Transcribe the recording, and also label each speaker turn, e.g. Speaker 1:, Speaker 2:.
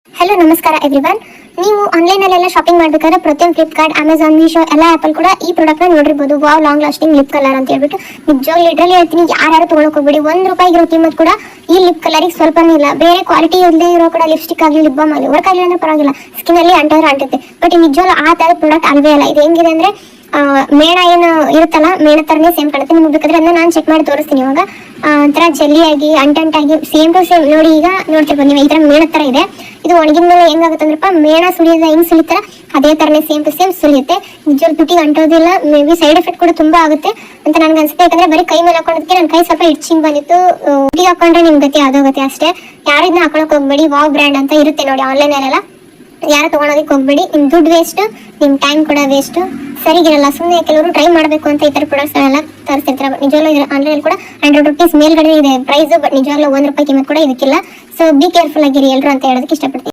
Speaker 1: Hello ನಮಸ್ಕಾರ everyone. ನೀವು ಆನ್ಲೈನಲ್ಲೆಲ್ಲ shopping ಮಾಡಬೇಕಾದ್ರೆ ಪ್ರತಿಯೊಂದು ಫ್ಲಿಪ್ಕಾರ್ಟ್, ಅಮೆಝಾನ್, ಮೀಶೋ ಎಲ್ಲ ಆ್ಯಪಲ್ಲಿ ಕೂಡ ಈ ಪ್ರಾಡಕ್ಟ್ನ ನೋಡಿರ್ಬೋದು. Wow, long lasting lip colour ಅಂತ ಹೇಳ್ಬಿಟ್ಟು ನಿಜವಾಗ್ಲೂ ಲಿಟ್ರಲಿ ಹೇಳ್ತೀನಿ, ಯಾರು ತೊಗೊಳಕ್ ಹೋಗ್ಬೇಡಿ. ₹1 ಇರೋ ಕಿಮ್ಮತ್ ಕೂಡ ಈ ಲಿಪ್ ಕಲರಿಗೆ ಸ್ವಲ್ಪನೂ ಇಲ್ಲ. ಬೇರೆ ಕ್ವಾಲಿಟಿ ಇಲ್ಲದೆ ಇರೋ ಕೂಡ ಲಿಪ್ಸ್ಟಿಕ್ ಆಗಲಿ, ಲಿಪ್ ಬಾಮ್ ಆಗಲಿ ವರ್ಕ್ ಆಗಲಿ ಅಂದ್ರೆ ಪರವಾಗಿಲ್ಲ, ಸ್ಕಿನ್ನಲ್ಲಿ ಅಂಟುತ್ತೆ. ಬಟ್ ನಿಜವಾಗ್ಲೂ ಆ ಥರದ ಪ್ರಾಡಕ್ಟ್ ಅಲ್ವೇ ಅಲ್ಲ. ಇದು ಹೆಂಗಿದೆ ಅಂದ್ರೆ ಮೇಣ ಏನು ಇರುತ್ತಲ್ಲ, ಮೇಣ ಥರನೇ ಸೇಮ್ ಕಾಣುತ್ತೆ. ನಿಮ್ಗೆ ಬೇಕಾದ್ರೆ ಅದನ್ನ ನಾನು ಚೆಕ್ ಮಾಡಿ ತೋರಿಸ್ತೀನಿ. ಇವಾಗ ಒಂಥರ ಜೆಲ್ಲಿಯಾಗಿ ಅಂಟಾಗಿ ಸೇಮ್ ಟು ಸೇಮ್ ನೋಡಿ. ಈಗ ನೋಡ್ತಿರ್ಬೋದು ನೀವು, ಈ ಥರ ಮೇಣ ಥರ ಇದೆ. ಇದು ಒಣಗಿದ ಮೇಲೆ ಹೆಂಗಾಗುತ್ತೆ ಅಂದ್ರಪ್ಪ, ಮೇಣ ಸುಳಿಯೋದ ಹೆಂಗ್ ಸುಲಿತಾರ ಅದೇ ತರನೇ ಸೇಮ್ ಟು ಸೇಮ್ ಸುಲಿಯುತ್ತೆ. ನಿಜವಾಗ್ಲೂ ತುಟಿಗೆ ಅಂಟೋದಿಲ್ಲ. ಮೇ ಬಿ ಸೈಡ್ ಎಫೆಕ್ಟ್ ಕೂಡ ತುಂಬಾ ಆಗುತ್ತೆ ಅಂತ ನನ್ಗೆ ಅನ್ಸುತ್ತೆ. ಯಾಕಂದ್ರೆ ಬರೀ ಕೈ ಮೇಲೆ ಹಾಕೊಳ್ಳೋದಕ್ಕೆ ನನ್ನ ಕೈ ಸ್ವಲ್ಪ ಇಚ್ಚಿಂಗ್ ಬಂದಿತ್ತು. ತುಟಿಗೆ ಹಾಕೊಂಡ್ರೆ ನಿಮ್ ಗತಿ ಆದೋಗತ್ತೆ ಅಷ್ಟೇ. ಯಾರು ಇದನ್ನ ಹಾಕೊಳಕ್ ಹೋಗ್ಬೇಡಿ. ವಾವ್ ಬ್ರ್ಯಾಂಡ್ ಅಂತ ಇರುತ್ತೆ ನೋಡಿ ಆನ್ಲೈನಲ್ಲೆಲ್ಲ, ಯಾರು ತೊಗೊಳೋದಕ್ಕೆ ಹೋಗ್ಬೇಡಿ. ನಿಮ್ ದುಡ್ಡು ವೇಸ್ಟ್, ನಿಮ್ ಟೈಮ್ ಕೂಡ ವೇಸ್ಟ್, ಸರಿಗಿರಲ್ಲ. ಸುಮ್ಮನೆ ಕೆಲವರು ಟ್ರೈ ಮಾಡಬೇಕು ಅಂತ ಈ ತರ ಪ್ರಾಡಕ್ಟ್ಸ್ ಎಲ್ಲ ತರಿಸ್ತಿರ್ತಾರೆ. ನಿಜವಾಗ್ಲೂ ಆನ್ಲೈನ್ ಕೂಡ ₹100 ಮೇಲ್ಗಡೆ ಇದೆ ಪ್ರೈಸ್. ಬಟ್ ನಿಜವಾಗ್ಲೂ ₹1 ಕಿಮ್ಮತ್ ಕೂಡ ಇದಕ್ಕಿಲ್ಲ. ಸೊ ಬಿ ಕೇರ್ಫುಲ್ ಆಗಿರಿ ಎಲ್ರು ಅಂತ ಹೇಳೋದಕ್ಕೆ ಇಷ್ಟಪಡ್ತೀನಿ.